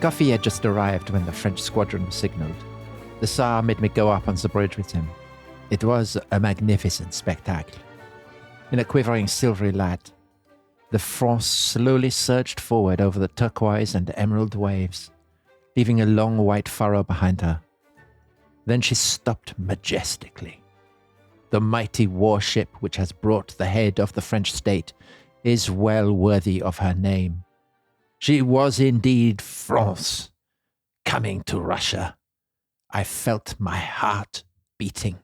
Coffee had just arrived when the French squadron was signalled. The Tsar made me go up on the bridge with him. It was a magnificent spectacle. In a quivering silvery light, the France slowly surged forward over the turquoise and emerald waves, leaving a long white furrow behind her. Then she stopped majestically. The mighty warship which has brought the head of the French state is well worthy of her name. She was indeed France, coming to Russia. I felt my heart beating.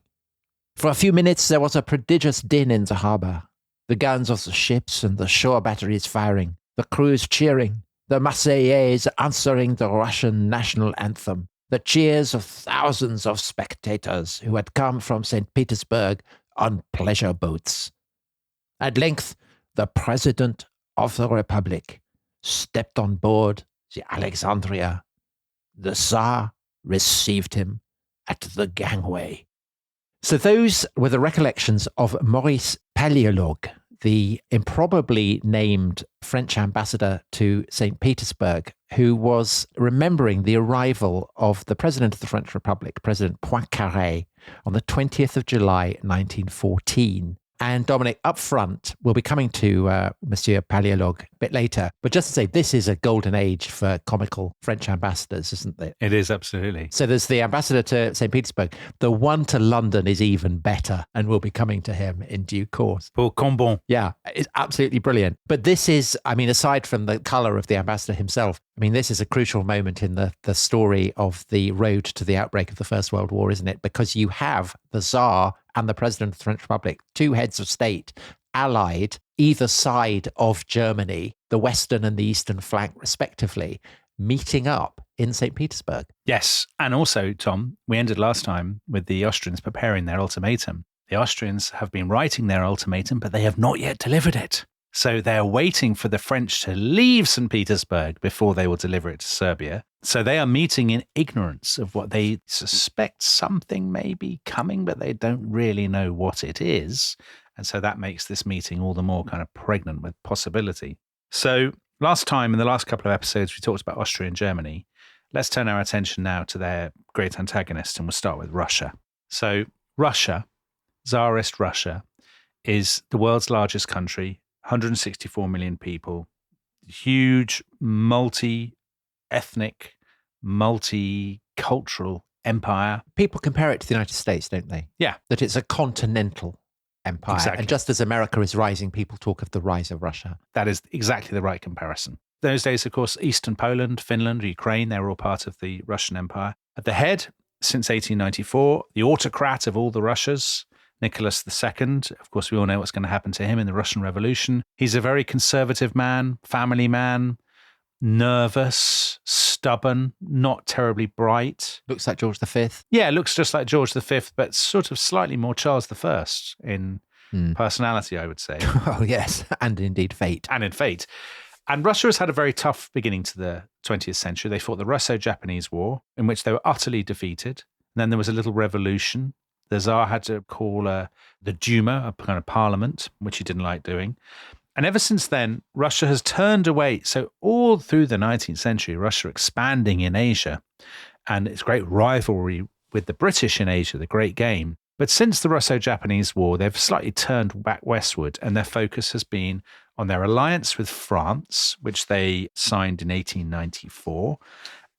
For a few minutes there was a prodigious din in the harbour. The guns of the ships and the shore batteries firing, the crews cheering, the Marseillaise answering the Russian national anthem, the cheers of thousands of spectators who had come from St. Petersburg on pleasure boats. At length, the President of the Republic stepped on board the Alexandria. The Tsar received him at the gangway. So those were the recollections of Maurice Palaiolog, the improbably named French ambassador to St. Petersburg, who was remembering the arrival of the President of the French Republic, President Poincaré, on the 20th of July, 1914. And Dominic, up front, we'll be coming to Monsieur Palaiolog a bit later. But just to say, this is a golden age for comical French ambassadors, isn't it? It is, absolutely. So there's the ambassador to St. Petersburg. The one to London is even better, and we'll be coming to him in due course. Paul Combon. Yeah, it's absolutely brilliant. But this is, I mean, aside from the colour of the ambassador himself, I mean, this is a crucial moment in the story of the road to the outbreak of the First World War, isn't it? Because you have the Tsar and the President of the French Republic, two heads of state, allied either side of Germany, the western and the eastern flank respectively, meeting up in St. Petersburg. Yes. And also, Tom, we ended last time with the Austrians preparing their ultimatum. The Austrians have been writing their ultimatum, but they have not yet delivered it. So they're waiting for the French to leave St. Petersburg before they will deliver it to Serbia. So they are meeting in ignorance of what they suspect something may be coming, but they don't really know what it is. And so that makes this meeting all the more kind of pregnant with possibility. So last time, in the last couple of episodes, we talked about Austria and Germany. Let's turn our attention now to their great antagonist, and we'll start with Russia. So Russia, Tsarist Russia, is the world's largest country, 164 million people, huge, multi-ethnic, multicultural empire. People compare it to the United States, don't they? Yeah. That it's a continental empire. Exactly. And just as America is rising, people talk of the rise of Russia. That is exactly the right comparison. Those days, of course, Eastern Poland, Finland, Ukraine, they were all part of the Russian Empire. At the head, since 1894, the autocrat of all the Russias, Nicholas II. Of course, we all know what's going to happen to him in the Russian Revolution. He's a very conservative man, family man, nervous, stubborn, not terribly bright. Looks like George V. Yeah, looks just like George V, but sort of slightly more Charles I in personality, I would say. Oh, yes. And indeed fate. And in fate. And Russia has had a very tough beginning to the 20th century. They fought the Russo-Japanese War, in which they were utterly defeated. And then there was a little revolution. The Tsar had to call the Duma, a kind of parliament, which he didn't like doing. And ever since then, Russia has turned away. So all through the 19th century, Russia expanding in Asia and its great rivalry with the British in Asia, the Great Game. But since the Russo-Japanese War, they've slightly turned back westward, and their focus has been on their alliance with France, which they signed in 1894,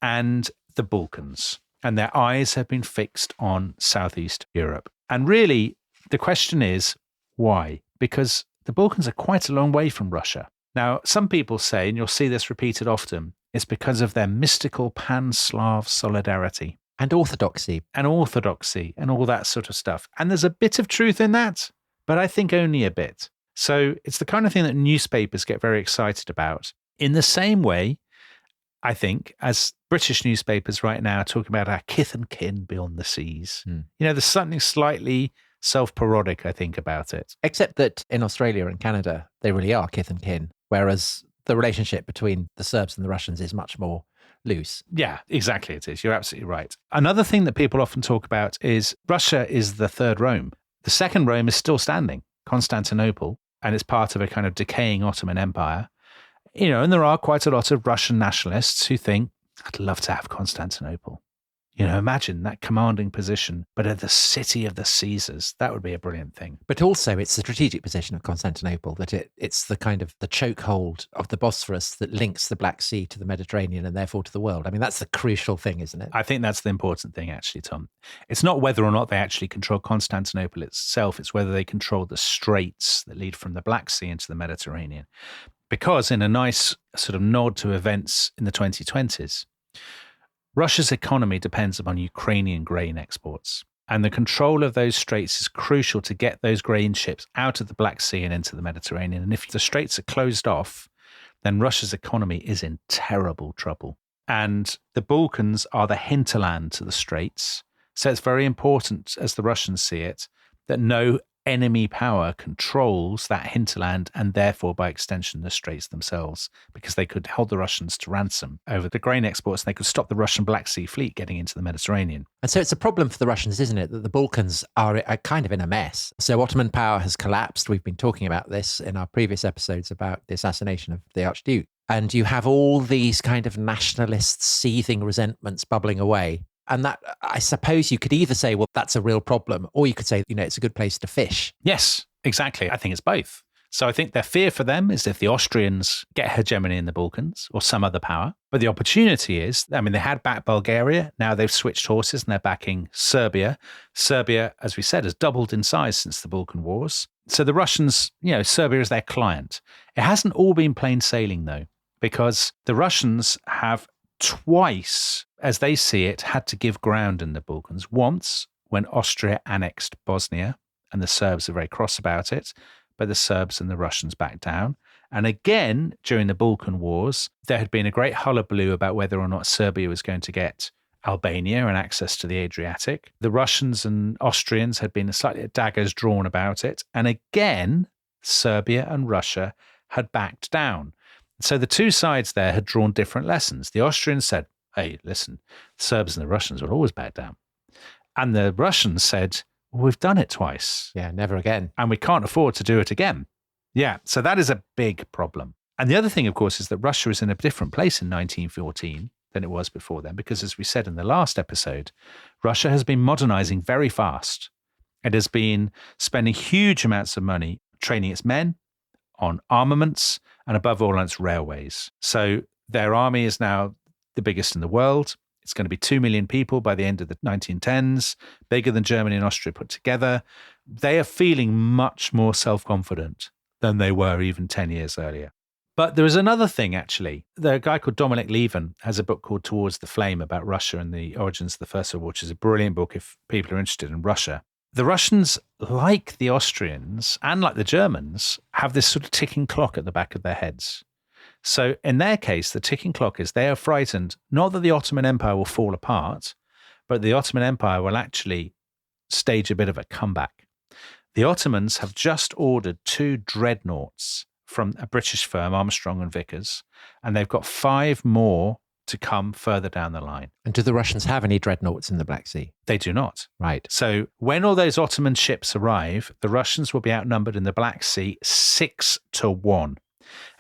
and the Balkans. And their eyes have been fixed on Southeast Europe. And really, the question is, why? Because the Balkans are quite a long way from Russia. Now, some people say, and you'll see this repeated often, it's because of their mystical pan-Slav solidarity. And orthodoxy. And orthodoxy and all that sort of stuff. And there's a bit of truth in that, but I think only a bit. So it's the kind of thing that newspapers get very excited about. In the same way, I think, as British newspapers right now are talking about our kith and kin beyond the seas. You know, there's something slightly self-parodic, I think, about it. Except that in Australia and Canada, they really are kith and kin, whereas the relationship between the Serbs and the Russians is much more loose. Yeah, exactly it is. You're absolutely right. Another thing that people often talk about is Russia is the third Rome. The second Rome is still standing, Constantinople, and it's part of a kind of decaying Ottoman Empire. You know, and there are quite a lot of Russian nationalists who think I'd love to have Constantinople. Imagine that commanding position, but at the city of the Caesars. That would be a brilliant thing. But also, it's the strategic position of Constantinople, that it's the kind of the chokehold of the Bosphorus that links the Black Sea to the Mediterranean and therefore to the world. I mean, that's the crucial thing, isn't it? I think that's the important thing, actually, Tom. It's not whether or not they actually control Constantinople itself. It's whether they control the straits that lead from the Black Sea into the Mediterranean. Because in a nice sort of nod to events in the 2020s, Russia's economy depends upon Ukrainian grain exports, and the control of those straits is crucial to get those grain ships out of the Black Sea and into the Mediterranean. And if the straits are closed off, then Russia's economy is in terrible trouble. And the Balkans are the hinterland to the straits. So it's very important, as the Russians see it, that no enemy power controls that hinterland and therefore, by extension, the straits themselves, because they could hold the Russians to ransom over the grain exports and they could stop the Russian Black Sea fleet getting into the Mediterranean. And so it's a problem for the Russians, isn't it, that the Balkans are kind of in a mess. So Ottoman power has collapsed. We've been talking about this in our previous episodes about the assassination of the Archduke. And you have all these kind of nationalist seething resentments bubbling away. And that, I suppose you could either say, well, that's a real problem, or you could say, it's a good place to fish. Yes, exactly. I think it's both. So I think their fear for them is if the Austrians get hegemony in the Balkans or some other power. But the opportunity is, they had backed Bulgaria. Now they've switched horses and they're backing Serbia. Serbia, as we said, has doubled in size since the Balkan Wars. So the Russians, Serbia is their client. It hasn't all been plain sailing, though, because the Russians have twice, as they see it, had to give ground in the Balkans. Once, when Austria annexed Bosnia, and the Serbs are very cross about it, but the Serbs and the Russians backed down. And again, during the Balkan Wars, there had been a great hullabaloo about whether or not Serbia was going to get Albania and access to the Adriatic. The Russians and Austrians had been slightly daggers drawn about it. And again, Serbia and Russia had backed down. So the two sides there had drawn different lessons. The Austrians said, hey, listen, the Serbs and the Russians will always back down. And the Russians said, well, we've done it twice. Yeah, never again. And we can't afford to do it again. Yeah, so that is a big problem. And the other thing, of course, is that Russia is in a different place in 1914 than it was before then, because as we said in the last episode, Russia has been modernizing very fast. It has been spending huge amounts of money training its men on armaments and above all on its railways. So their army is now the biggest in the world. It's going to be 2 million people by the end of the 1910s, bigger than Germany and Austria put together. They are feeling much more self-confident than they were even 10 years earlier. But there is another thing, actually. The guy called Dominic Lieven has a book called Towards the Flame about Russia and the origins of the First World War, which is a brilliant book if people are interested in Russia. The Russians, like the Austrians and like the Germans, have this sort of ticking clock at the back of their heads. So in their case, the ticking clock is they are frightened, not that the Ottoman Empire will fall apart, but the Ottoman Empire will actually stage a bit of a comeback. The Ottomans have just ordered 2 dreadnoughts from a British firm, Armstrong and Vickers, and they've got 5 more to come further down the line. And do the Russians have any dreadnoughts in the Black Sea? They do not. Right. So when all those Ottoman ships arrive, the Russians will be outnumbered in the Black Sea 6-1.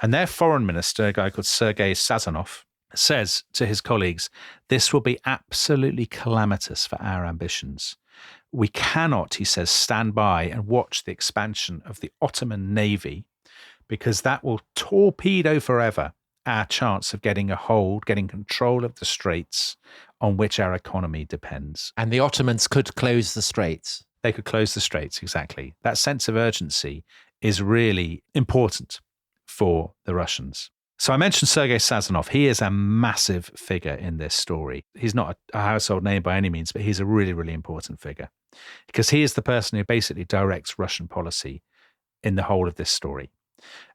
And their foreign minister, a guy called Sergei Sazonov, says to his colleagues, this will be absolutely calamitous for our ambitions. We cannot, he says, stand by and watch the expansion of the Ottoman Navy, because that will torpedo forever our chance of getting a hold, getting control of the straits on which our economy depends. And the Ottomans could close the straits. They could close the straits, exactly. That sense of urgency is really important for the Russians. So I mentioned Sergei Sazonov. He is a massive figure in this story. He's not a household name by any means, but he's a really, really important figure because he is the person who basically directs Russian policy in the whole of this story.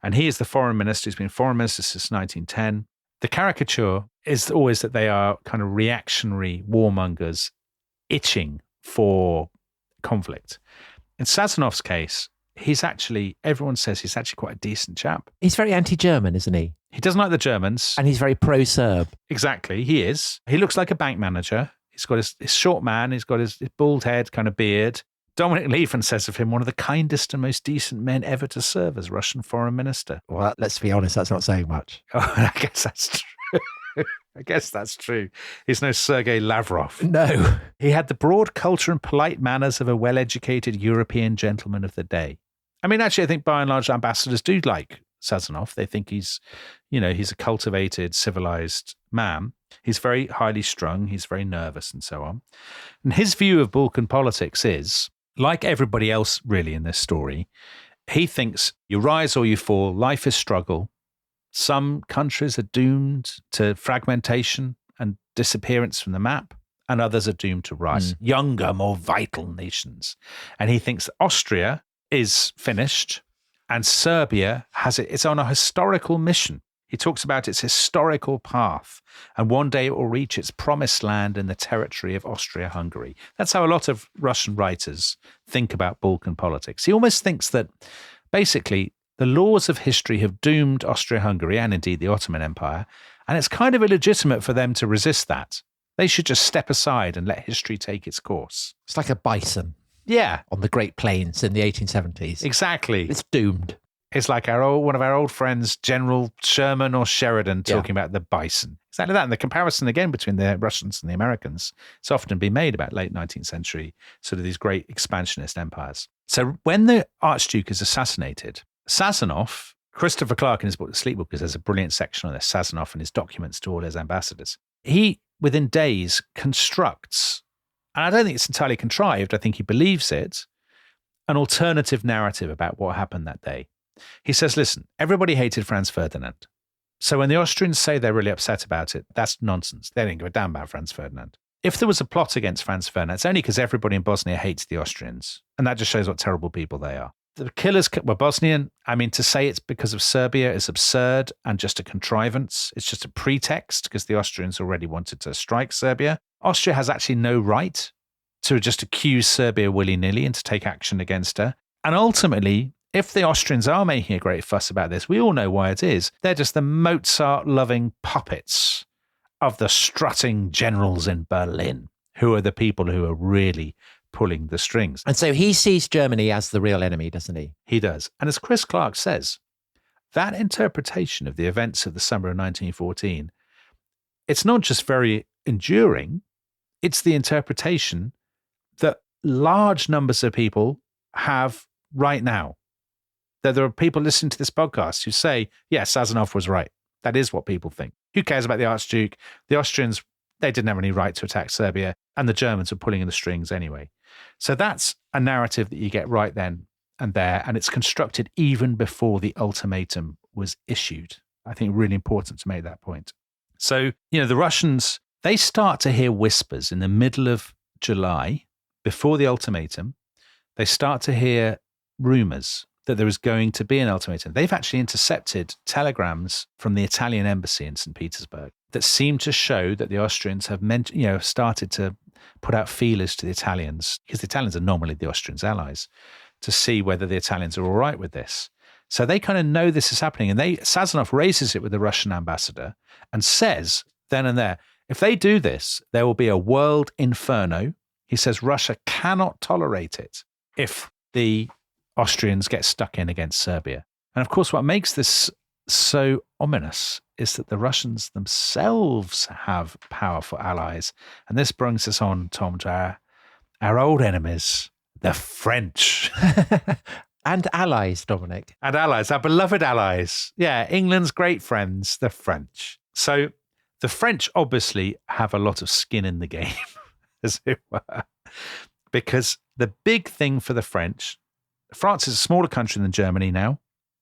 And he is the foreign minister. He's been foreign minister since 1910. The caricature is always that they are kind of reactionary warmongers itching for conflict. In Sazonov's case, he's actually, everyone says he's actually quite a decent chap. He's very anti-German, isn't he? He doesn't like the Germans. And he's very pro-Serb. Exactly, he is. He looks like a bank manager. He's got his short man. He's got his bald head, kind of beard. Dominic Lieven says of him, one of the kindest and most decent men ever to serve as Russian foreign minister. Well, let's be honest, that's not saying much. Oh, I guess that's true. I guess that's true. He's no Sergei Lavrov. No. He had the broad culture and polite manners of a well-educated European gentleman of the day. I mean, actually, I think by and large, ambassadors do like Sazonov. They think he's a cultivated, civilized man. He's very highly strung. He's very nervous and so on. And his view of Balkan politics is, like everybody else really in this story, he thinks you rise or you fall. Life is struggle. Some countries are doomed to fragmentation and disappearance from the map, and others are doomed to rise. Younger, more vital nations. And he thinks Austria is finished and Serbia it's on a historical mission. He talks about its historical path, and one day it will reach its promised land in the territory of Austria-Hungary. That's how a lot of Russian writers think about Balkan politics. He almost thinks that basically the laws of history have doomed Austria-Hungary and indeed the Ottoman Empire, and it's kind of illegitimate for them to resist that. They should just step aside and let history take its course. It's like a bison. Yeah. On the Great Plains in the 1870s. Exactly. It's doomed. It's like one of our old friends, General Sherman or Sheridan, talking about the bison. Exactly that. And the comparison again between the Russians and the Americans, it's often been made about late 19th century, sort of these great expansionist empires. So when the Archduke is assassinated, Sazonov, Christopher Clark in his book, The Sleep Book, there's a brilliant section on this, Sazonov and his documents to all his ambassadors. He, within days, constructs, and I don't think it's entirely contrived, I think he believes it, an alternative narrative about what happened that day. He says, listen, everybody hated Franz Ferdinand. So when the Austrians say they're really upset about it, that's nonsense. They didn't give a damn about Franz Ferdinand. If there was a plot against Franz Ferdinand, it's only because everybody in Bosnia hates the Austrians. And that just shows what terrible people they are. The killers were Bosnian. I mean, to say it's because of Serbia is absurd and just a contrivance. It's just a pretext because the Austrians already wanted to strike Serbia. Austria has actually no right to just accuse Serbia willy-nilly and to take action against her. And ultimately, if the Austrians are making a great fuss about this, we all know why it is. They're just the Mozart-loving puppets of the strutting generals in Berlin, who are the people who are really pulling the strings. And so he sees Germany as the real enemy, doesn't he? He does. And as Chris Clark says, that interpretation of the events of the summer of 1914, it's not just very enduring, it's the interpretation that large numbers of people have right now. That there are people listening to this podcast who say, yes, Sazonov was right. That is what people think. Who cares about the Archduke? The Austrians, they didn't have any right to attack Serbia, and the Germans were pulling in the strings anyway. So that's a narrative that you get right then and there, and it's constructed even before the ultimatum was issued. I think really important to make that point. So, the Russians, they start to hear whispers in the middle of July, before the ultimatum. They start to hear rumors that there is going to be an ultimatum. They've actually intercepted telegrams from the Italian embassy in St Petersburg that seem to show that the Austrians have started to put out feelers to the Italians, because the Italians are normally the Austrians' allies, to see whether the Italians are all right with this. So they kind of know this is happening, and Sazonov raises it with the Russian ambassador and says then and there, if they do this, there will be a world inferno. He says Russia cannot tolerate it if the Austrians get stuck in against Serbia. And of course, what makes this so ominous is that the Russians themselves have powerful allies. And this brings us on, Tom, to our old enemies, the French. And allies, Dominic. And allies, our beloved allies. Yeah, England's great friends, the French. So the French obviously have a lot of skin in the game, as it were, because the big thing for the French, France is a smaller country than Germany now.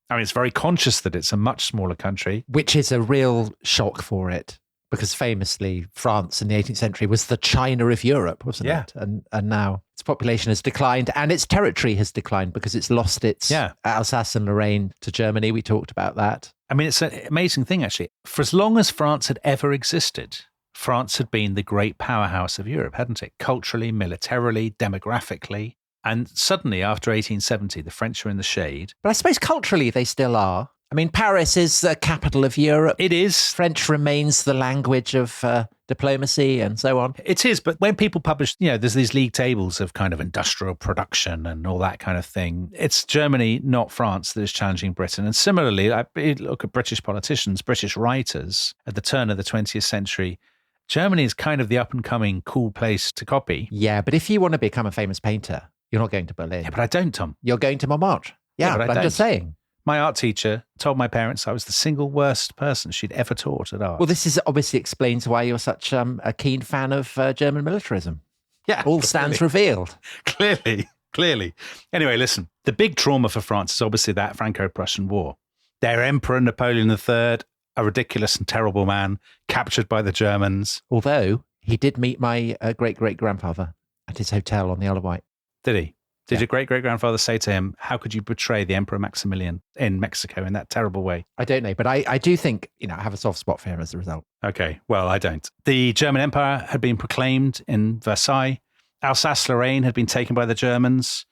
I mean, it's very conscious that it's a much smaller country. Which is a real shock for it, because famously France in the 18th century was the China of Europe, wasn't it? And now its population has declined and its territory has declined because it's lost its Alsace and Lorraine to Germany. We talked about that. I mean, it's an amazing thing, actually. For as long as France had ever existed, France had been the great powerhouse of Europe, hadn't it? Culturally, militarily, demographically. And suddenly, after 1870, the French are in the shade. But I suppose culturally they still are. I mean, Paris is the capital of Europe. It is. French remains the language of diplomacy and so on. It is, but when people publish, there's these league tables of kind of industrial production and all that kind of thing. It's Germany, not France, that is challenging Britain. And similarly, I look at British politicians, British writers at the turn of the 20th century. Germany is kind of the up-and-coming cool place to copy. Yeah, but if you want to become a famous painter, you're not going to Berlin. Yeah, but I don't, Tom. You're going to Montmartre. Yeah, but I'm just saying. My art teacher told my parents I was the single worst person she'd ever taught at art. Well, this obviously explains why you're such a keen fan of German militarism. Yeah. All stands revealed. Clearly. Anyway, listen, the big trauma for France is obviously that Franco-Prussian War. Their Emperor Napoleon III, a ridiculous and terrible man, captured by the Germans. Although he did meet my great-great-grandfather at his hotel on the Isle of Wight. Did he? Did your great-great-grandfather say to him, how could you betray the Emperor Maximilian in Mexico in that terrible way? I don't know, but I do think, I have a soft spot for him as a result. Okay, well, I don't. The German Empire had been proclaimed in Versailles. Alsace-Lorraine had been taken by the Germans.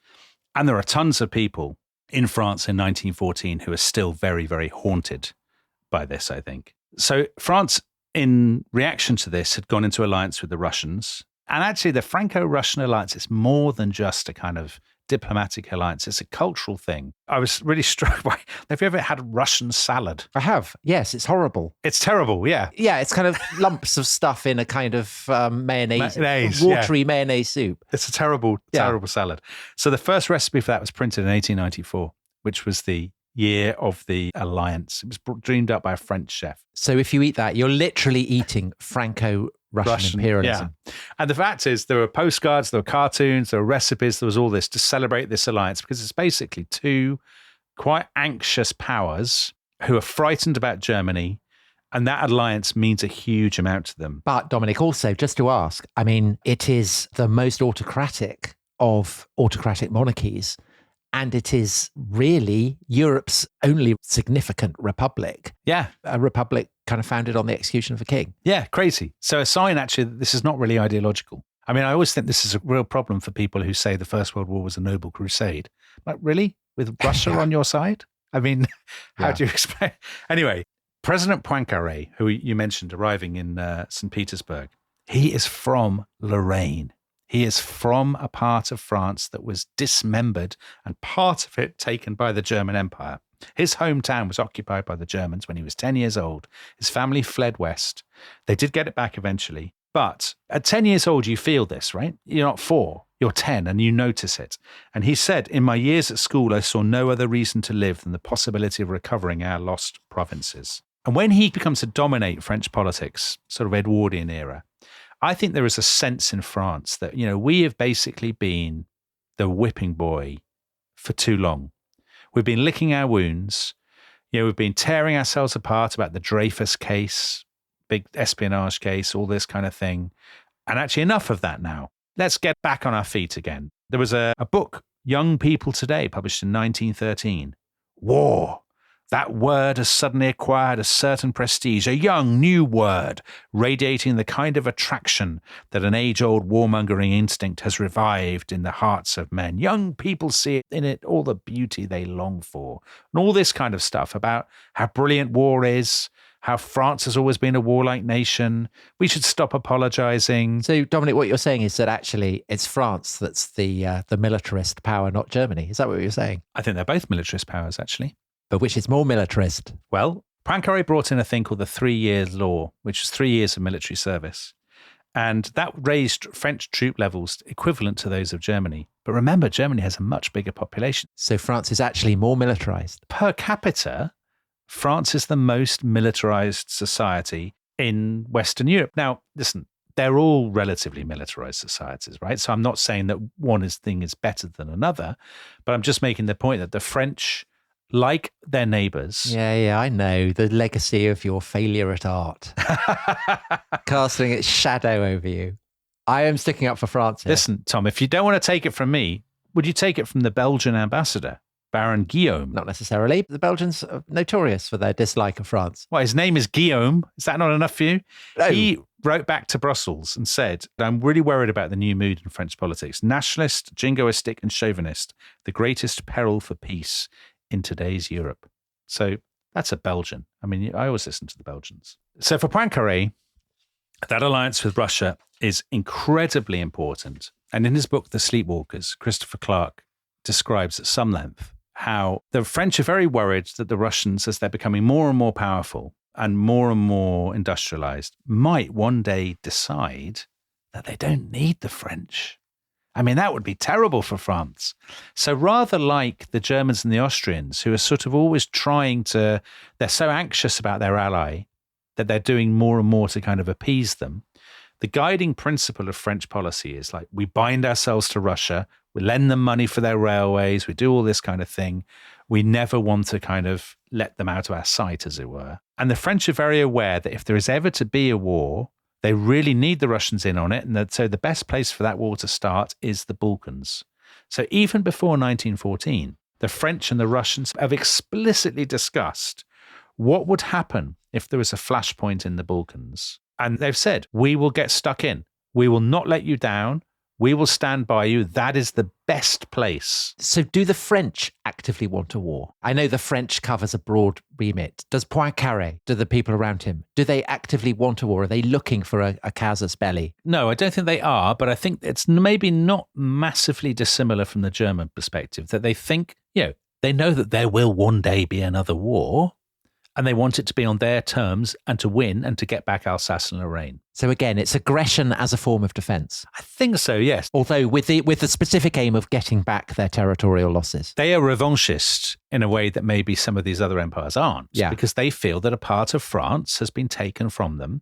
And there are tons of people in France in 1914 who are still very, very haunted by this, I think. So France, in reaction to this, had gone into alliance with the Russians. And actually, the Franco-Russian alliance is more than just a kind of diplomatic alliance. It's a cultural thing. I was really struck by, have you ever had Russian salad? I have. Yes, it's horrible. It's terrible, yeah. Yeah, it's kind of lumps of stuff in a kind of mayonnaise watery mayonnaise soup. It's a terrible salad. So the first recipe for that was printed in 1894, which was the year of the alliance. It was dreamed up by a French chef. So if you eat that, you're literally eating Franco-Russian imperialism. Yeah. And the fact is, there were postcards, there were cartoons, there were recipes, there was all this to celebrate this alliance, because it's basically two quite anxious powers who are frightened about Germany, and that alliance means a huge amount to them. But Dominic, also, just to ask, I mean, it is the most autocratic of autocratic monarchies. And it is really Europe's only significant republic. Yeah. A republic kind of founded on the execution of a king. Yeah, crazy. So a sign, actually, that this is not really ideological. I mean, I always think this is a real problem for people who say the First World War was a noble crusade. Like, really? With Russia on your side? I mean, how do you explain? Anyway, President Poincaré, who you mentioned arriving in St. Petersburg, he is from Lorraine. He is from a part of France that was dismembered and part of it taken by the German Empire. His hometown was occupied by the Germans when he was 10 years old. His family fled west. They did get it back eventually. But at 10 years old, you feel this, right? You're not 4, you're 10, and you notice it. And he said, in my years at school, I saw no other reason to live than the possibility of recovering our lost provinces. And when he becomes to dominate French politics, sort of Edwardian era, I think there is a sense in France that, we have basically been the whipping boy for too long. We've been licking our wounds. We've been tearing ourselves apart about the Dreyfus case, big espionage case, all this kind of thing. And actually enough of that now. Let's get back on our feet again. There was a book, Young People Today, published in 1913. War. That word has suddenly acquired a certain prestige, a young, new word, radiating the kind of attraction that an age-old warmongering instinct has revived in the hearts of men. Young people see in it all the beauty they long for, and all this kind of stuff about how brilliant war is, how France has always been a warlike nation. We should stop apologizing. So, Dominic, what you're saying is that actually it's France that's the militarist power, not Germany. Is that what you're saying? I think they're both militarist powers, actually. But which is more militarist? Well, Poincaré brought in a thing called the 3-year law, which was 3 years of military service. And that raised French troop levels equivalent to those of Germany. But remember, Germany has a much bigger population. So France is actually more militarized. Per capita, France is the most militarized society in Western Europe. Now, listen, they're all relatively militarized societies, right? So I'm not saying that one thing is better than another, but I'm just making the point that the French, like their neighbours. Yeah, I know. The legacy of your failure at art. Casting its shadow over you. I am sticking up for France here. Listen, Tom, if you don't want to take it from me, would you take it from the Belgian ambassador, Baron Guillaume? Not necessarily. The Belgians are notorious for their dislike of France. Well, his name is Guillaume. Is that not enough for you? No. He wrote back to Brussels and said, I'm really worried about the new mood in French politics. Nationalist, jingoistic and chauvinist, the greatest peril for peace in today's Europe. So That's a Belgian. I mean, I always listen to the Belgians. So for Poincaré, that alliance with Russia is incredibly important. And in his book, The Sleepwalkers, Christopher Clark describes at some length how the French are very worried that the Russians, as they're becoming more and more powerful and more industrialized, might one day decide that they don't need the French. I mean, that would be terrible for France. So rather like the Germans and the Austrians, who are sort of always they're so anxious about their ally that they're doing more and more to kind of appease them. The guiding principle of French policy is like, we bind ourselves to Russia, we lend them money for their railways, we do all this kind of thing. We never want to kind of let them out of our sight, as it were. And the French are very aware that if there is ever to be a war, they really need the Russians in on it. And so the best place for that war to start is the Balkans. So even before 1914, the French and the Russians have explicitly discussed what would happen if there was a flashpoint in the Balkans. And they've said, we will get stuck in. We will not let you down. We will stand by you. That is the best place. So do the French actively want a war? I know the French covers a broad remit. Does Poincaré, do the people around him, do they actively want a war? Are they looking for a casus belli? No, I don't think they are, but I think it's maybe not massively dissimilar from the German perspective, that they think, they know that there will one day be another war, and they want it to be on their terms and to win and to get back Alsace and Lorraine. So again, it's aggression as a form of defence. I think so, yes. Although with the specific aim of getting back their territorial losses. They are revanchist in a way that maybe some of these other empires aren't. Yeah. Because they feel that a part of France has been taken from them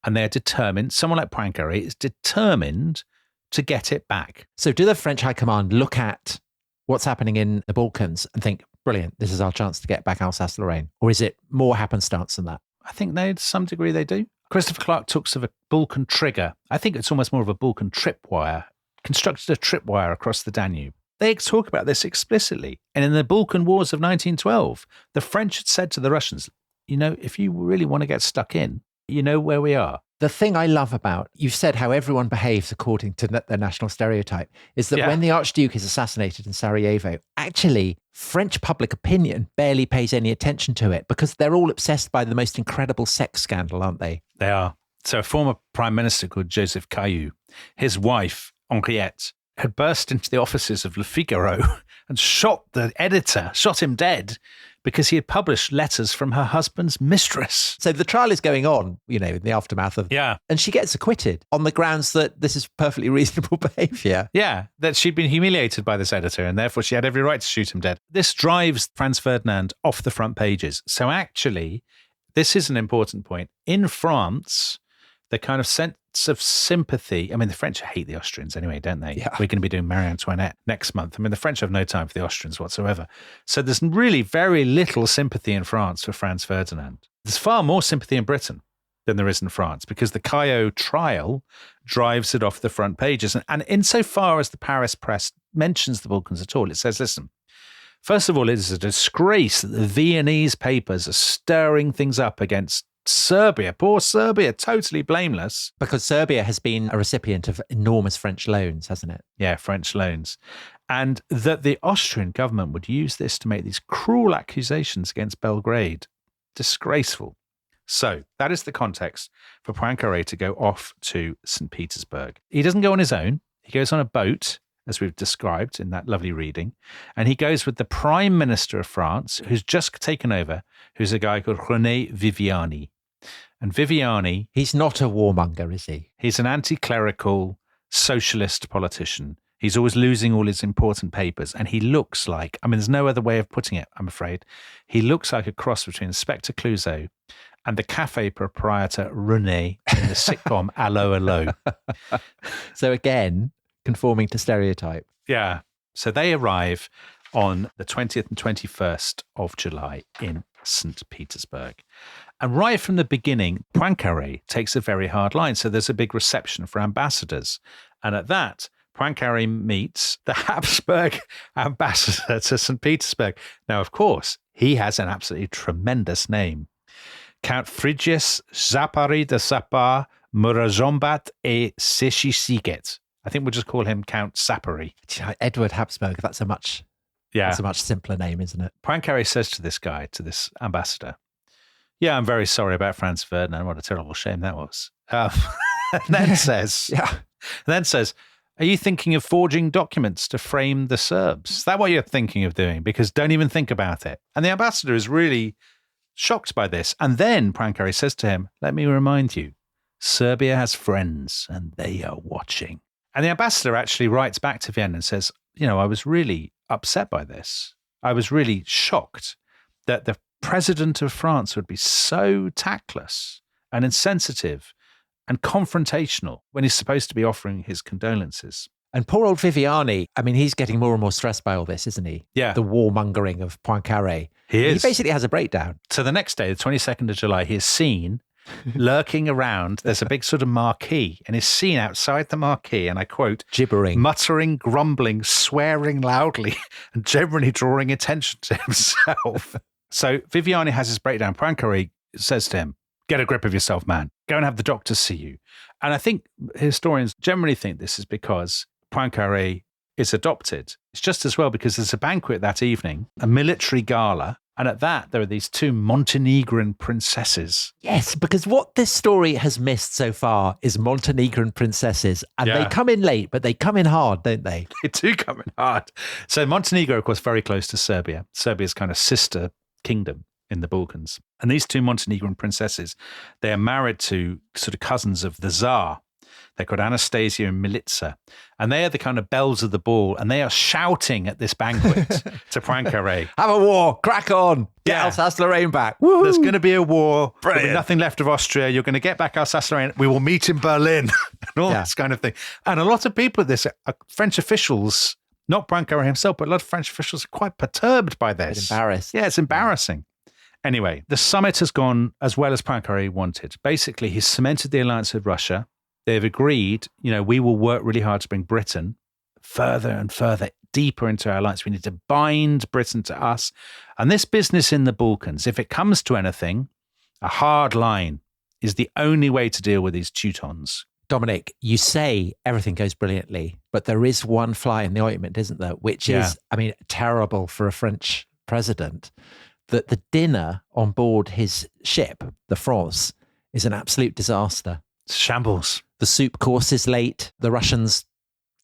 and they're determined, someone like Poincaré is determined to get it back. So do the French High Command look at what's happening in the Balkans and think, brilliant, this is our chance to get back Alsace-Lorraine? Or is it more happenstance than that? I think to some degree they do. Christopher Clark talks of a Balkan trigger. I think it's almost more of a Balkan tripwire, constructed a tripwire across the Danube. They talk about this explicitly. And in the Balkan Wars of 1912, the French had said to the Russians, if you really want to get stuck in, you know where we are. The thing I love about, you've said how everyone behaves according to their national stereotype, is that when the Archduke is assassinated in Sarajevo, actually French public opinion barely pays any attention to it because they're all obsessed by the most incredible sex scandal, aren't they? They are. So a former prime minister called Joseph Caillou, his wife, Henriette, had burst into the offices of Le Figaro and shot the editor, shot him dead, because he had published letters from her husband's mistress. So the trial is going on, in the aftermath of... Yeah. And she gets acquitted on the grounds that this is perfectly reasonable behaviour. Yeah, that she'd been humiliated by this editor and therefore she had every right to shoot him dead. This drives Franz Ferdinand off the front pages. So actually, this is an important point. In France, the kind of sense of sympathy. I mean, the French hate the Austrians anyway, don't they? Yeah. We're going to be doing Marie Antoinette next month. I mean, the French have no time for the Austrians whatsoever. So there's really very little sympathy in France for Franz Ferdinand. There's far more sympathy in Britain than there is in France because the Caillou trial drives it off the front pages. And insofar as the Paris press mentions the Balkans at all, it says, listen, first of all, it is a disgrace that the Viennese papers are stirring things up against Serbia, poor Serbia, totally blameless. Because Serbia has been a recipient of enormous French loans, hasn't it? Yeah, French loans. And that the Austrian government would use this to make these cruel accusations against Belgrade. Disgraceful. So that is the context for Poincaré to go off to St Petersburg. He doesn't go on his own. He goes on a boat, as we've described in that lovely reading. And he goes with the Prime Minister of France, who's just taken over, who's a guy called René Viviani. And Viviani... He's not a warmonger, is he? He's an anti-clerical socialist politician. He's always losing all his important papers. And he looks like, there's no other way of putting it, I'm afraid. He looks like a cross between Inspector Clouseau and the cafe proprietor René in the sitcom Allo Allo. So again, conforming to stereotype. Yeah. So they arrive on the 20th and 21st of July in St. Petersburg. And right from the beginning, Poincaré takes a very hard line. So there's a big reception for ambassadors. And at that, Poincaré meets the Habsburg ambassador to St. Petersburg. Now, of course, he has an absolutely tremendous name. Count Frigyes Zapari de Sapar Murazombat et Sechisiget. I think we'll just call him Count Sapari. Edward Habsburg, that's a much Yeah. That's a much simpler name, isn't it? Poincaré says to this guy, to this ambassador, yeah, I'm very sorry about Franz Ferdinand. What a terrible shame that was. And then says, are you thinking of forging documents to frame the Serbs? Is that what you're thinking of doing? Because don't even think about it. And the ambassador is really shocked by this. And then Poincaré says to him, let me remind you, Serbia has friends and they are watching. And the ambassador actually writes back to Vienna and says, I was really upset by this. I was really shocked that the president of France would be so tactless and insensitive and confrontational when he's supposed to be offering his condolences. And poor old Viviani, I mean, he's getting more and more stressed by all this, isn't he? Yeah. The warmongering of Poincaré. He is. He basically has a breakdown. So the next day, the 22nd of July, he is seen lurking around. There's a big sort of marquee, and he's seen outside the marquee, and I quote, gibbering, muttering, grumbling, swearing loudly, and generally drawing attention to himself. So Viviani has his breakdown. Poincaré says to him, get a grip of yourself, man. Go and have the doctor see you. And I think historians generally think this is because Poincaré is adopted. It's just as well because there's a banquet that evening, a military gala. And at that, there are these two Montenegrin princesses. Yes, because what this story has missed so far is Montenegrin princesses. And they come in late, but they come in hard, don't they? They do come in hard. So Montenegro, of course, very close to Serbia. Serbia's kind of sister kingdom in the Balkans. And these two Montenegrin princesses, they are married to sort of cousins of the Tsar. They're called Anastasia and Milica. And they are the kind of bells of the ball. And they are shouting at this banquet to Poincaré. Have a war, crack on, get Alsace-Lorraine back. Woo-hoo. There's going to be a war. Brilliant. There'll be nothing left of Austria. You're going to get back Alsace-Lorraine. We will meet in Berlin and all this kind of thing. And a lot of people at this, French officials, not Poincaré himself, but a lot of French officials are quite perturbed by this. Embarrassed. Yeah, it's embarrassing. Anyway, the summit has gone as well as Poincaré wanted. Basically, he's cemented the alliance with Russia. They've agreed, we will work really hard to bring Britain further and further, deeper into our alliance. We need to bind Britain to us. And this business in the Balkans, if it comes to anything, a hard line is the only way to deal with these Teutons. Dominic, you say everything goes brilliantly, but there is one fly in the ointment, isn't there? Which is, terrible for a French president. That the dinner on board his ship, the France, is an absolute disaster. Shambles. The soup course is late. The Russians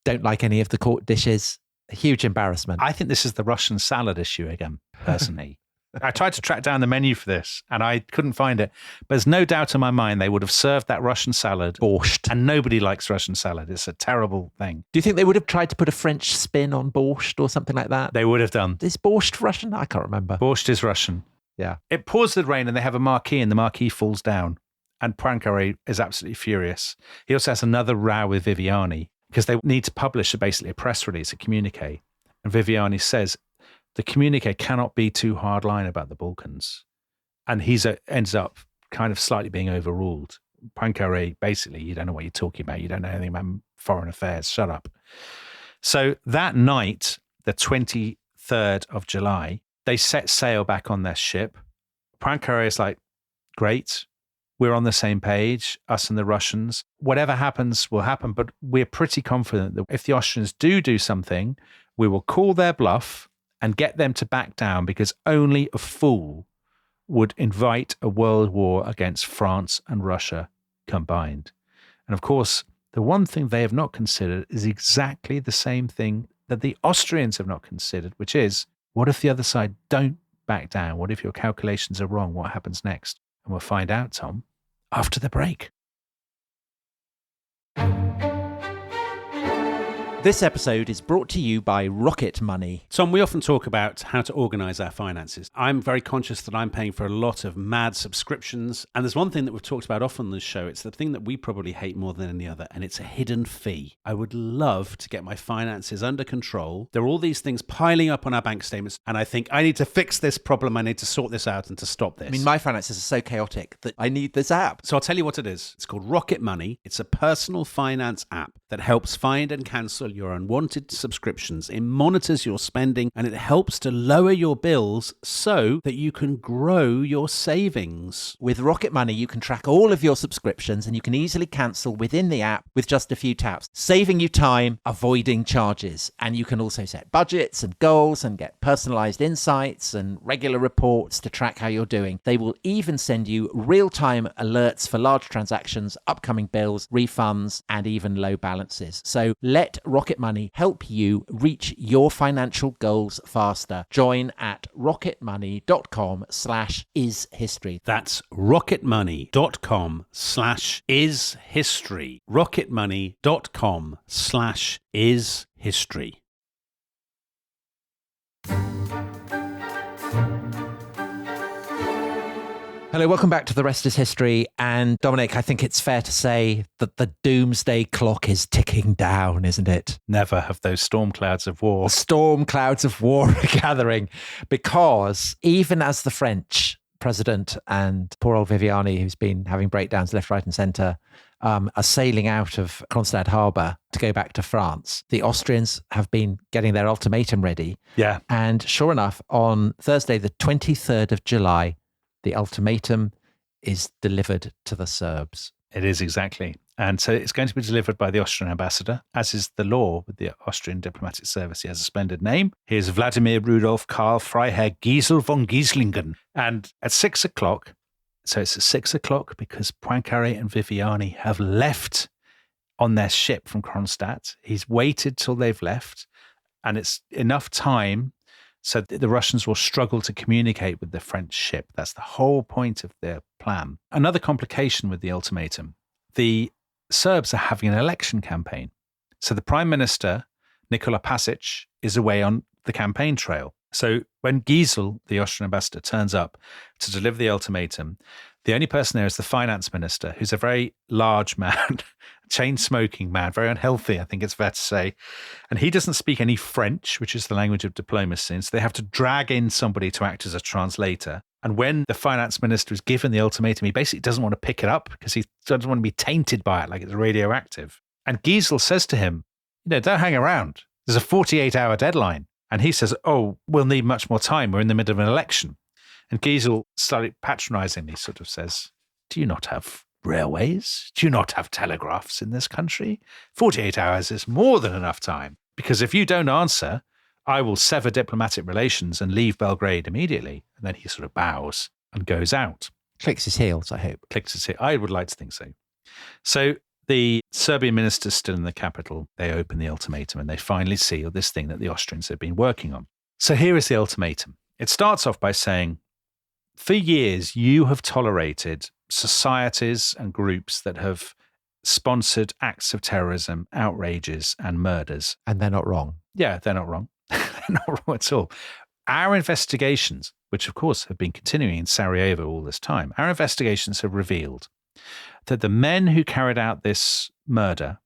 don't like any of the court dishes. A huge embarrassment. I think this is the Russian salad issue again, personally. I tried to track down the menu for this and I couldn't find it. But there's no doubt in my mind they would have served that Russian salad. Borscht. And nobody likes Russian salad. It's a terrible thing. Do you think they would have tried to put a French spin on borscht or something like that? They would have done. Is borscht Russian? I can't remember. Borscht is Russian. Yeah. It pours with rain and they have a marquee and the marquee falls down. And Poincaré is absolutely furious. He also has another row with Viviani because they need to publish basically a press release, a communique. And Viviani says the communique cannot be too hardline about the Balkans. And he ends up kind of slightly being overruled. Poincaré, basically, you don't know what you're talking about. You don't know anything about foreign affairs. Shut up. So that night, the 23rd of July, they set sail back on their ship. Poincaré is like, great. We're on the same page, us and the Russians. Whatever happens will happen, but we're pretty confident that if the Austrians do something, we will call their bluff and get them to back down because only a fool would invite a world war against France and Russia combined. And of course, the one thing they have not considered is exactly the same thing that the Austrians have not considered, which is, what if the other side don't back down? What if your calculations are wrong? What happens next? And we'll find out, Tom, after the break. This episode is brought to you by Rocket Money. Tom, we often talk about how to organise our finances. I'm very conscious that I'm paying for a lot of mad subscriptions. And there's one thing that we've talked about often on this show. It's the thing that we probably hate more than any other, and it's a hidden fee. I would love to get my finances under control. There are all these things piling up on our bank statements, and I think I need to fix this problem. I need to sort this out and to stop this. I mean, my finances are so chaotic that I need this app. So I'll tell you what it is. It's called Rocket Money. It's a personal finance app that helps find and cancel your unwanted subscriptions. It monitors your spending and it helps to lower your bills so that you can grow your savings. With Rocket Money, you can track all of your subscriptions and you can easily cancel within the app with just a few taps, saving you time, avoiding charges. And you can also set budgets and goals and get personalized insights and regular reports to track how you're doing. They will even send you real-time alerts for large transactions, upcoming bills, refunds, and even low balances. So let Rocket Money help you reach your financial goals faster. Join at rocketmoney.com/ishistory. That's rocketmoney.com/ishistory. rocketmoney.com/ishistory. Hello, welcome back to The Rest is History. And Dominic, I think it's fair to say that the doomsday clock is ticking down, isn't it? Never have those storm clouds of war. The storm clouds of war are gathering, because even as the French president and poor old Viviani, who's been having breakdowns left, right and centre, are sailing out of Kronstadt harbour to go back to France, the Austrians have been getting their ultimatum ready. Yeah. And sure enough, on Thursday, the 23rd of July, the ultimatum is delivered to the Serbs. It is, exactly. And so it's going to be delivered by the Austrian ambassador, as is the law with the Austrian diplomatic service. He has a splendid name. He is Vladimir Rudolf Karl Freiherr Giesel von Gieslingen. And at 6 o'clock, so it's at 6 o'clock because Poincaré and Viviani have left on their ship from Kronstadt. He's waited till they've left, and it's enough time so the Russians will struggle to communicate with the French ship. That's the whole point of their plan. Another complication with the ultimatum, the Serbs are having an election campaign. So the Prime Minister, Nikola Pasic, is away on the campaign trail. So when Giesel, the Austrian ambassador, turns up to deliver the ultimatum, the only person there is the finance minister, who's a very large man, chain-smoking man, very unhealthy, I think it's fair to say. And he doesn't speak any French, which is the language of diplomacy. So they have to drag in somebody to act as a translator. And when the finance minister is given the ultimatum, he basically doesn't want to pick it up because he doesn't want to be tainted by it like it's radioactive. And Giesel says to him, don't hang around. There's a 48-hour deadline. And he says, we'll need much more time. We're in the middle of an election. And Giesel, slightly patronizingly, sort of says, do you not have railways? Do you not have telegraphs in this country? 48 hours is more than enough time. Because if you don't answer, I will sever diplomatic relations and leave Belgrade immediately. And then he sort of bows and goes out. Clicks his heels, I hope. Clicks his heels. I would like to think so. So the Serbian minister's still in the capital. They open the ultimatum and they finally seal this thing that the Austrians have been working on. So here is the ultimatum. It starts off by saying, for years, you have tolerated societies and groups that have sponsored acts of terrorism, outrages, and murders. And they're not wrong. Yeah, they're not wrong. They're not wrong at all. Our investigations, which of course have been continuing in Sarajevo all this time, our investigations have revealed that the men who carried out this murder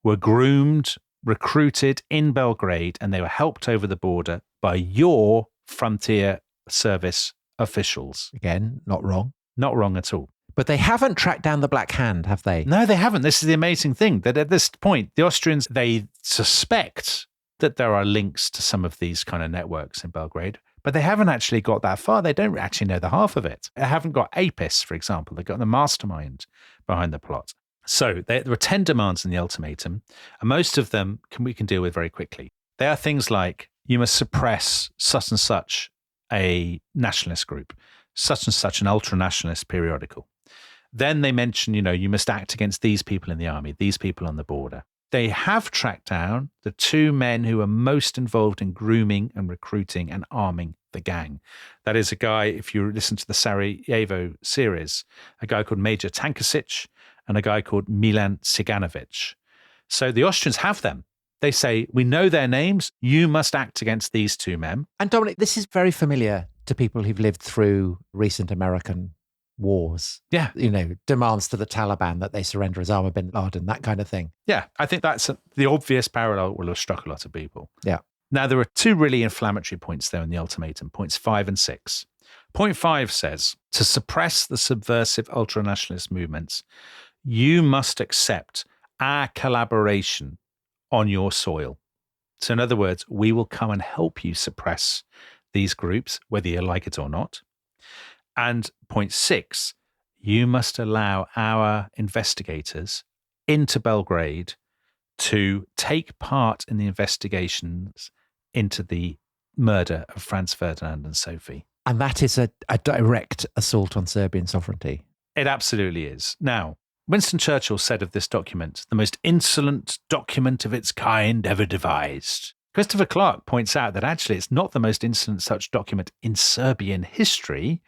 were groomed, recruited in Belgrade, and they were helped over the border by your frontier service officials. Again, not wrong. Not wrong at all. But they haven't tracked down the Black Hand, have they? No, they haven't. This is the amazing thing, that at this point, the Austrians, they suspect that there are links to some of these kind of networks in Belgrade, but they haven't actually got that far. They don't actually know the half of it. They haven't got APIS, for example. They've got the mastermind behind the plot. So there were 10 demands in the ultimatum, and most of them we can deal with very quickly. They are things like, you must suppress such and such a nationalist group, such and such an ultra-nationalist periodical. Then they mention, you must act against these people in the army, these people on the border. They have tracked down the two men who are most involved in grooming and recruiting and arming the gang. That is a guy, if you listen to the Sarajevo series, a guy called Major Tankasic and a guy called Milan Ciganovic. So the Austrians have them. They say, we know their names. You must act against these two men. And Dominic, this is very familiar to people who've lived through recent American wars. Yeah. Demands to the Taliban that they surrender Osama bin Laden, that kind of thing. Yeah, I think that's the obvious parallel will have struck a lot of people. Yeah. Now, there are two really inflammatory points there in the ultimatum, points 5 and 6. Point 5 says, to suppress the subversive ultranationalist movements, you must accept our collaboration on your soil. So in other words, we will come and help you suppress these groups, whether you like it or not. And point 6, you must allow our investigators into Belgrade to take part in the investigations into the murder of Franz Ferdinand and Sophie. And that is a direct assault on Serbian sovereignty. It absolutely is. Now, Winston Churchill said of this document, the most insolent document of its kind ever devised. Christopher Clark points out that actually it's not the most insolent such document in Serbian history,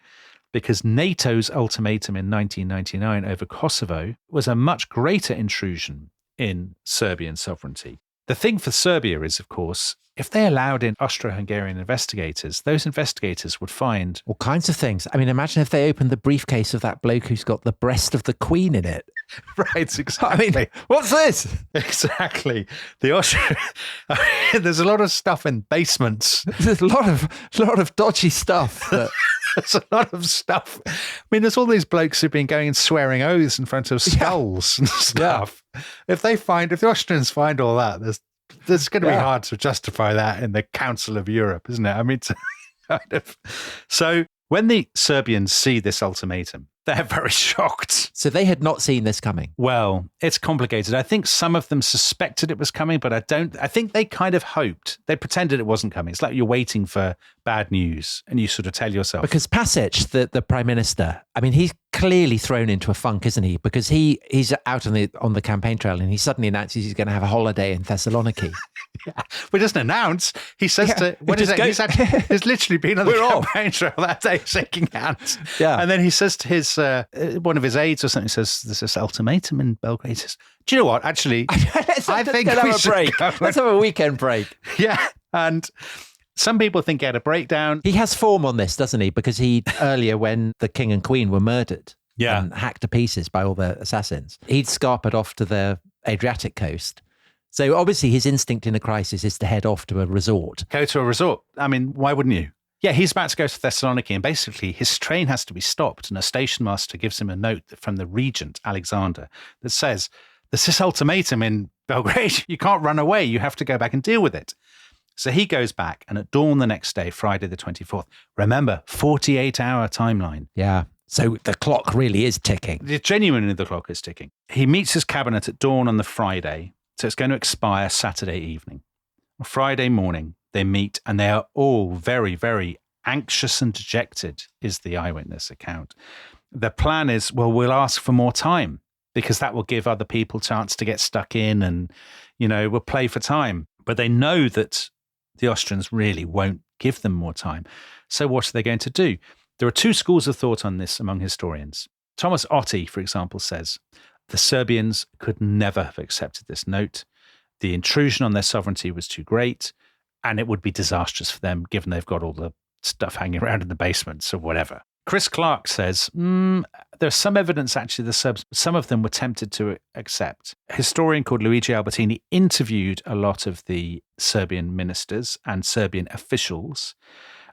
because NATO's ultimatum in 1999 over Kosovo was a much greater intrusion in Serbian sovereignty. The thing for Serbia is, of course, if they allowed in Austro-Hungarian investigators, those investigators would find all kinds of things. I mean, imagine if they opened the briefcase of that bloke who's got the breast of the Queen in it. Right, exactly. I mean, what's this? Exactly. There's a lot of stuff in basements. There's a lot of dodgy stuff. There's a lot of stuff. I mean, there's all these blokes who've been going and swearing oaths in front of skulls and stuff. Yeah. If the Austrians find all that, there's going to be hard to justify that in the Council of Europe, isn't it? I mean, so when the Serbians see this ultimatum, they're very shocked. So they had not seen this coming. Well, it's complicated. I think some of them suspected it was coming, but I think they kind of hoped. They pretended it wasn't coming. It's like you're waiting for bad news and you sort of tell yourself. Because Pasic, the Prime Minister, I mean, he's clearly thrown into a funk, isn't he? Because he's out on the campaign trail and he suddenly announces he's going to have a holiday in Thessaloniki. Yeah. Well, doesn't announce. He says he's literally been on the campaign trail that day shaking hands. Yeah. And then he says to his one of his aides or something, he says, there's this ultimatum in Belgrade. He says, do you know what? Actually, I think we should break. Let's have a weekend break. Yeah. And some people think he had a breakdown. He has form on this, doesn't he? Because he earlier, when the king and queen were murdered and hacked to pieces by all the assassins, he'd scarpered off to the Adriatic coast. So obviously his instinct in a crisis is to head off to a resort. Go to a resort. I mean, why wouldn't you? Yeah, he's about to go to Thessaloniki and basically his train has to be stopped and a station master gives him a note from the regent, Alexander, that says, there's this ultimatum in Belgrade. You can't run away. You have to go back and deal with it. So he goes back and at dawn the next day, Friday the 24th, remember, 48-hour timeline. Yeah. So the clock really is ticking. Genuinely, the clock is ticking. He meets his cabinet at dawn on the Friday. So it's going to expire Saturday evening. On Friday morning, they meet and they are all very, very anxious and dejected, is the eyewitness account. The plan is, well, we'll ask for more time because that will give other people a chance to get stuck in and, we'll play for time. But they know that the Austrians really won't give them more time. So what are they going to do? There are two schools of thought on this among historians. Thomas Otti, for example, says, the Serbians could never have accepted this note. The intrusion on their sovereignty was too great, and it would be disastrous for them, given they've got all the stuff hanging around in the basements or whatever. Chris Clark says, there's some evidence, actually, the Serbs, some of them were tempted to accept. A historian called Luigi Albertini interviewed a lot of the Serbian ministers and Serbian officials,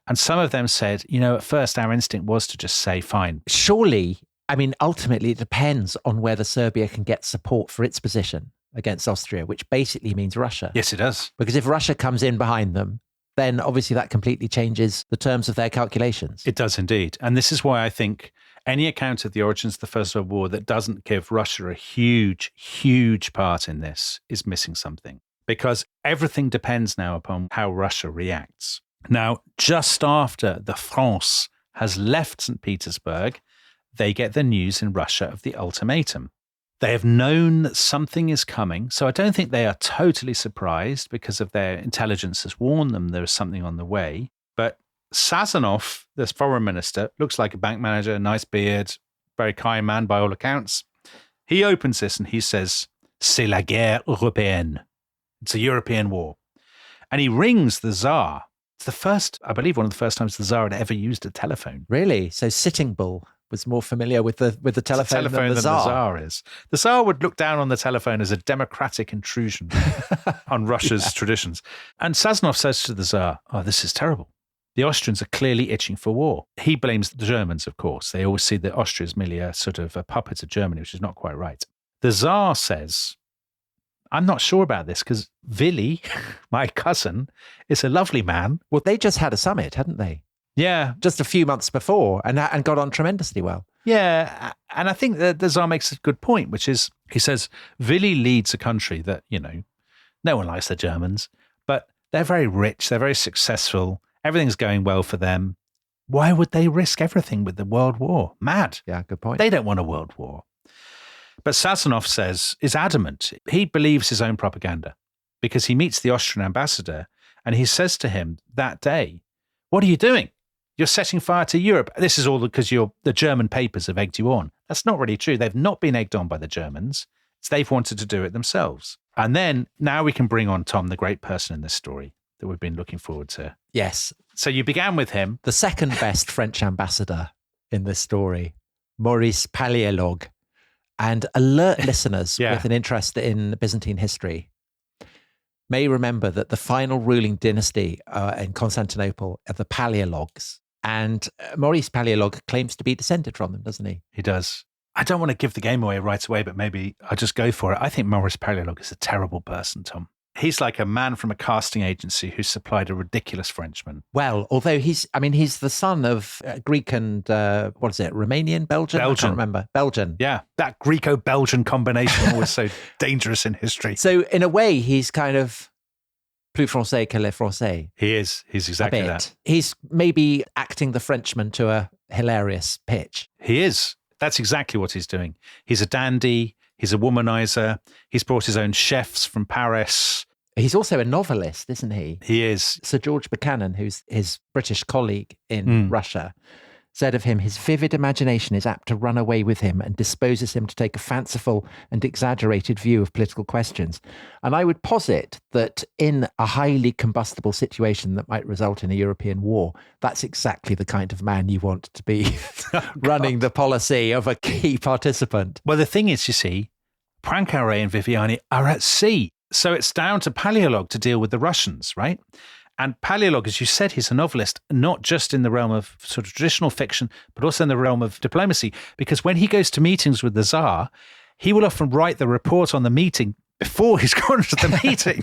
and some of them said, at first our instinct was to just say, fine. Surely, I mean, ultimately, it depends on whether Serbia can get support for its position against Austria, which basically means Russia. Yes, it does. Because if Russia comes in behind them, then obviously that completely changes the terms of their calculations. It does indeed. And this is why I think any account of the origins of the First World War that doesn't give Russia a huge, huge part in this is missing something. Because everything depends now upon how Russia reacts. Now, just after the France has left St Petersburg, they get the news in Russia of the ultimatum. They have known that something is coming, so I don't think they are totally surprised because of their intelligence has warned them there is something on the way. But Sazonov, this foreign minister, looks like a bank manager, nice beard, very kind man by all accounts. He opens this and he says, "C'est la guerre européenne." It's a European war. And he rings the Tsar. It's the first, I believe, one of the first times the Tsar had ever used a telephone. Really? So Sitting Bull was more familiar with the telephone than the Tsar is. The Tsar would look down on the telephone as a democratic intrusion on Russia's traditions. And Sazonov says to the Tsar, this is terrible. The Austrians are clearly itching for war. He blames the Germans, of course. They always see that Austria as merely a sort of a puppet of Germany, which is not quite right. The Tsar says, I'm not sure about this because Willy, my cousin, is a lovely man. Well, they just had a summit, hadn't they? Yeah. Just a few months before and got on tremendously well. Yeah. And I think that the Tsar makes a good point, which is, he says, Willy leads a country that, no one likes the Germans, but they're very rich. They're very successful. Everything's going well for them. Why would they risk everything with the World War? Mad. Yeah, good point. They don't want a world war. But Sazonov is adamant. He believes his own propaganda because he meets the Austrian ambassador and he says to him that day, what are you doing? You're setting fire to Europe. This is all because the German papers have egged you on. That's not really true. They've not been egged on by the Germans. They've wanted to do it themselves. And then now we can bring on Tom, the great person in this story that we've been looking forward to. Yes. So you began with him. The second best French ambassador in this story, Maurice Palaiolog. And alert listeners with an interest in Byzantine history may remember that the final ruling dynasty in Constantinople are the Palaiologs. And Maurice Palaiolog claims to be descended from them, doesn't he? He does. I don't want to give the game away right away, but maybe I'll just go for it. I think Maurice Palaiolog is a terrible person, Tom. He's like a man from a casting agency who supplied a ridiculous Frenchman. Well, although he's the son of Greek and, Romanian, Belgian? I can't remember. Belgian. Yeah, that Greco-Belgian combination always so dangerous in history. So in a way, he's kind of plus français que les français. He is. He's exactly that. He's maybe acting the Frenchman to a hilarious pitch. He is. That's exactly what he's doing. He's a dandy. He's a womanizer. He's brought his own chefs from Paris. He's also a novelist, isn't he? He is. Sir George Buchanan, who's his British colleague in Russia, said of him, his vivid imagination is apt to run away with him and disposes him to take a fanciful and exaggerated view of political questions. And I would posit that in a highly combustible situation that might result in a European war, that's exactly the kind of man you want to be running the policy of a key participant. Well, the thing is, you see, Poincaré and Viviani are at sea. So it's down to Palaiolog to deal with the Russians, right? And Palaiolog, as you said, he's a novelist, not just in the realm of sort of traditional fiction, but also in the realm of diplomacy. Because when he goes to meetings with the Tsar, he will often write the report on the meeting before he's gone to the meeting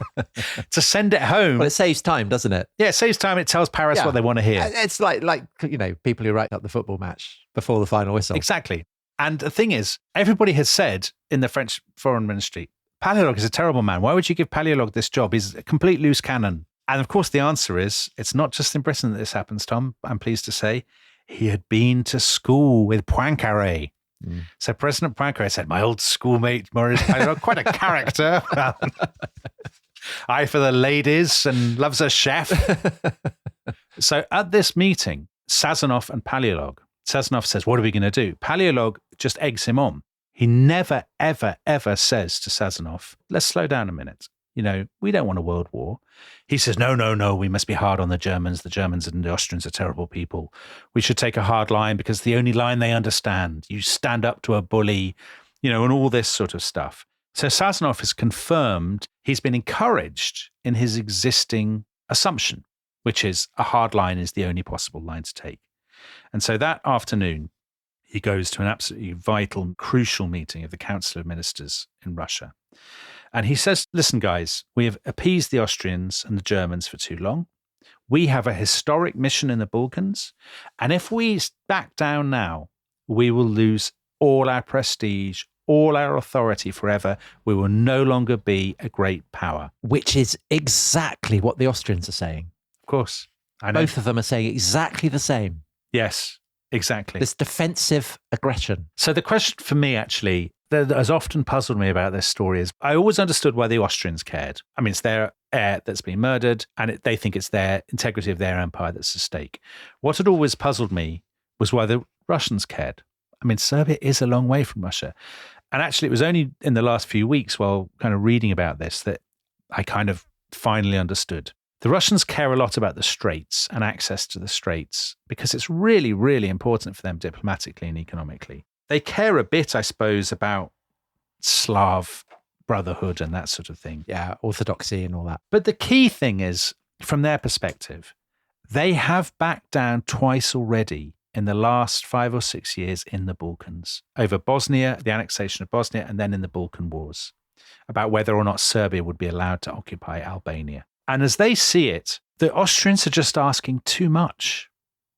to send it home. Well, it saves time, doesn't it? Yeah, it saves time. It tells Paris what they want to hear. It's like people who write up the football match before the final whistle. Exactly. And the thing is, everybody has said in the French Foreign Ministry, Palaiolog is a terrible man. Why would you give Palaiolog this job? He's a complete loose cannon. And of course, the answer is, it's not just in Britain that this happens, Tom. I'm pleased to say he had been to school with Poincaré. So President Poincaré said, my old schoolmate, Maurice Palaiolog, quite a character. Eye for the ladies and loves a chef. So at this meeting, Sazonov and Palaiolog, Sazonov says, what are we going to do? Palaiolog just eggs him on. He never, ever, ever says to Sazonov, let's slow down a minute. We don't want a world war. He says, no, we must be hard on the Germans. The Germans and the Austrians are terrible people. We should take a hard line because the only line they understand. You stand up to a bully, and all this sort of stuff. So Sazonov has confirmed he's been encouraged in his existing assumption, which is a hard line is the only possible line to take. And so that afternoon, he goes to an absolutely vital, crucial meeting of the Council of Ministers in Russia. And he says, listen, guys, we have appeased the Austrians and the Germans for too long. We have a historic mission in the Balkans. And if we back down now, we will lose all our prestige, all our authority forever. We will no longer be a great power. Which is exactly what the Austrians are saying. Of course. I know. Both of them are saying exactly the same. Yes, exactly. This defensive aggression. So the question for me, actually, that has often puzzled me about this story is I always understood why the Austrians cared. I mean, it's their heir that's been murdered, and they think it's their integrity of their empire that's at stake. What had always puzzled me was why the Russians cared. I mean, Serbia is a long way from Russia. And actually, it was only in the last few weeks while kind of reading about this that I kind of finally understood. The Russians care a lot about the Straits and access to the Straits because it's really, really important for them diplomatically and economically. They care a bit, I suppose, about Slav brotherhood and that sort of thing. Yeah, orthodoxy and all that. But the key thing is, from their perspective, they have backed down twice already in the last 5 or 6 years in the Balkans, over Bosnia, the annexation of Bosnia, and then in the Balkan Wars. about whether or not Serbia would be allowed to occupy Albania. And as they see it, the Austrians are just asking too much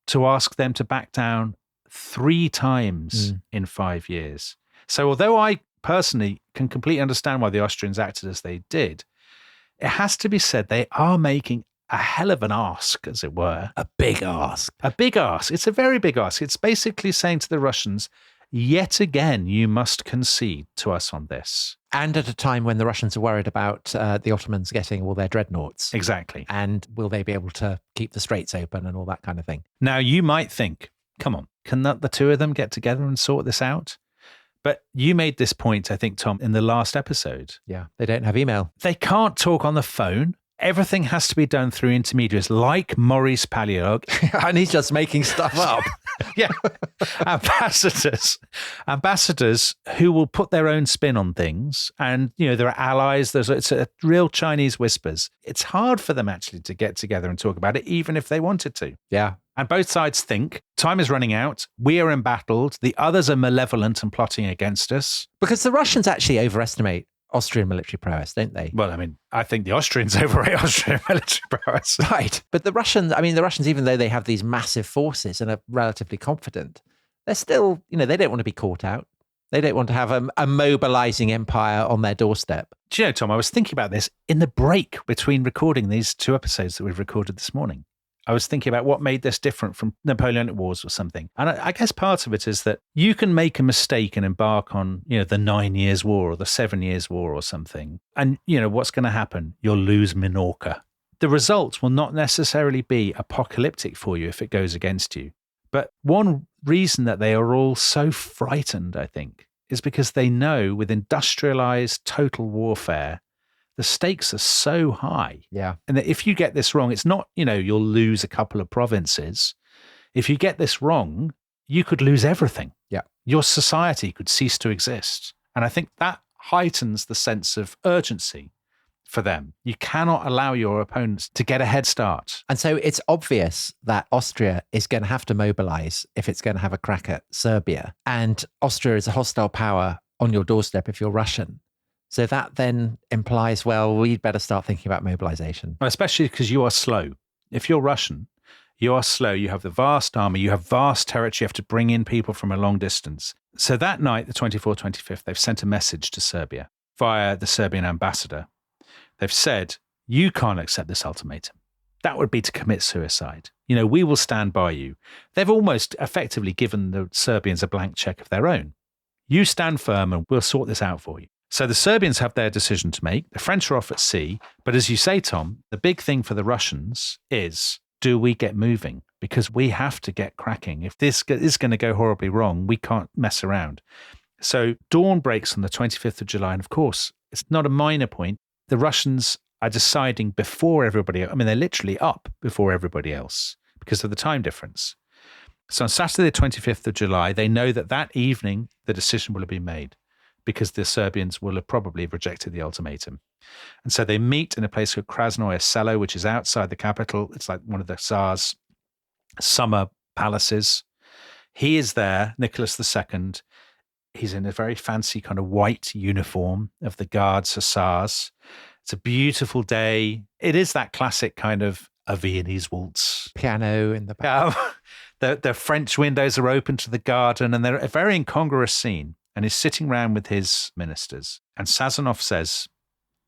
to ask them to back down 3 times in 5 years. So although I personally can completely understand why the Austrians acted as they did, it has to be said they are making a hell of an ask, as it were. A big ask. A big ask. It's a very big ask. It's basically saying to the Russians, yet again, you must concede to us on this. And at a time when the Russians are worried about the Ottomans getting all their dreadnoughts. Exactly. And will they be able to keep the straits open and all that kind of thing? Now, you might think, come on, can the two of them get together and sort this out? But you made this point, I think, Tom, in the last episode. Yeah, they don't have email. They can't talk on the phone. Everything has to be done through intermediaries like Maurice Paleolog. And he's just making stuff up. Yeah. Ambassadors who will put their own spin on things. And, there are allies. It's a real Chinese whispers. It's hard for them actually to get together and talk about it, even if they wanted to. Yeah. And both sides think time is running out. We are embattled. The others are malevolent and plotting against us. Because the Russians actually overestimate Austrian military prowess, don't they? Well, I think the Austrians overrate Austrian military prowess. Right. But the Russians, even though they have these massive forces and are relatively confident, they're still, they don't want to be caught out. They don't want to have a mobilizing empire on their doorstep. Do you know, Tom, I was thinking about this in the break between recording these 2 episodes that we've recorded this morning. I was thinking about what made this different from Napoleonic Wars or something. And I guess part of it is that you can make a mistake and embark on, the 9 Years' War or the 7 Years' War or something. And, what's going to happen? You'll lose Minorca. The result will not necessarily be apocalyptic for you if it goes against you. But one reason that they are all so frightened, I think, is because they know with industrialized total warfare, the stakes are so high. Yeah. And that if you get this wrong, it's not, you'll lose a couple of provinces. If you get this wrong, you could lose everything. Yeah. Your society could cease to exist. And I think that heightens the sense of urgency for them. You cannot allow your opponents to get a head start. And so it's obvious that Austria is going to have to mobilize if it's going to have a crack at Serbia. And Austria is a hostile power on your doorstep if you're Russian. So that then implies, well, we'd better start thinking about mobilization. Especially because you are slow. If you're Russian, you are slow. You have the vast army. You have vast territory. You have to bring in people from a long distance. So that night, the 24th, 25th, they've sent a message to Serbia via the Serbian ambassador. They've said, you can't accept this ultimatum. That would be to commit suicide. We will stand by you. They've almost effectively given the Serbians a blank check of their own. You stand firm and we'll sort this out for you. So the Serbians have their decision to make. The French are off at sea. But as you say, Tom, the big thing for the Russians is, do we get moving? Because we have to get cracking. If this is going to go horribly wrong, we can't mess around. So dawn breaks on the 25th of July. And of course, it's not a minor point. The Russians are deciding before everybody else. They're literally up before everybody else because of the time difference. So on Saturday, the 25th of July, they know that evening, the decision will have been made, because the Serbians will have probably rejected the ultimatum. And so they meet in a place called Krasnoye Selo, which is outside the capital. It's like one of the Tsar's summer palaces. He is there, Nicholas II. He's in a very fancy kind of white uniform of the Guards Hussars. It's a beautiful day. It is that classic kind of a Viennese waltz. Piano in the back. The French windows are open to the garden, and they're a very incongruous scene. And he's sitting around with his ministers. And Sazonov says,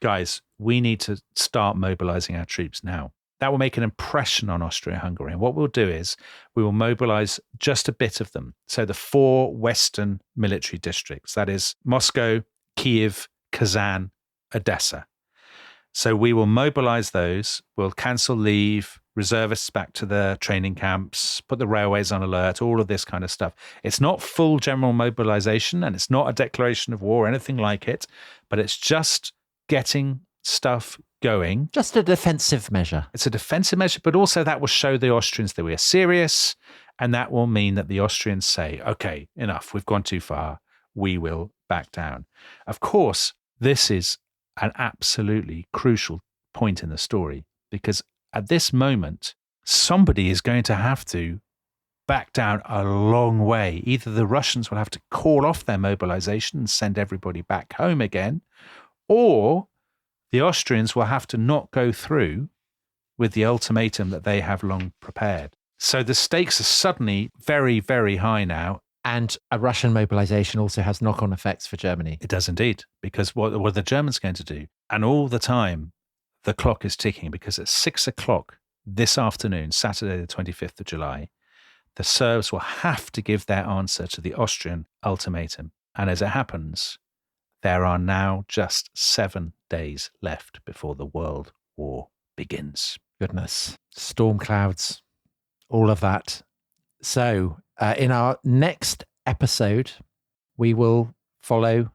guys, we need to start mobilizing our troops now. That will make an impression on Austria-Hungary. And what we'll do is we will mobilize just a bit of them. So the 4 Western military districts, that is Moscow, Kiev, Kazan, Odessa. So we will mobilize those. We'll cancel leave, reservists back to the training camps, put the railways on alert, all of this kind of stuff. It's not full general mobilization, and it's not a declaration of war or anything like it, but it's just getting stuff going. Just a defensive measure. It's a defensive measure, but also that will show the Austrians that we are serious, and that will mean that the Austrians say, okay, enough, we've gone too far, we will back down. Of course, this is an absolutely crucial point in the story, because at this moment, somebody is going to have to back down a long way. Either the Russians will have to call off their mobilization and send everybody back home again, or the Austrians will have to not go through with the ultimatum that they have long prepared. So the stakes are suddenly very, very high now. And a Russian mobilization also has knock-on effects for Germany. It does indeed, because what are the Germans going to do? And all the time, the clock is ticking, because at 6 o'clock this afternoon, Saturday the 25th of July, the Serbs will have to give their answer to the Austrian ultimatum. And as it happens, there are now just 7 days left before the World War begins. Goodness. Storm clouds, all of that. So in our next episode, we will follow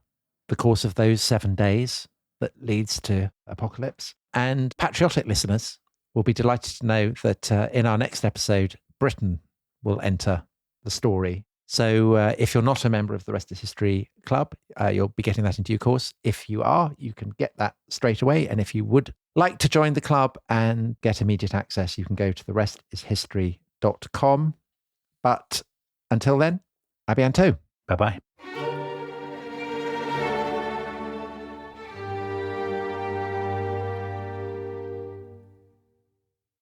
the course of those 7 days that leads to apocalypse. And patriotic listeners will be delighted to know that in our next episode, Britain will enter the story. So if you're not a member of the Rest is History Club, you'll be getting that in due course. If you are, you can get that straight away. And if you would like to join the club and get immediate access, you can go to therestishistory.com. But until then, à bientôt. Bye-bye.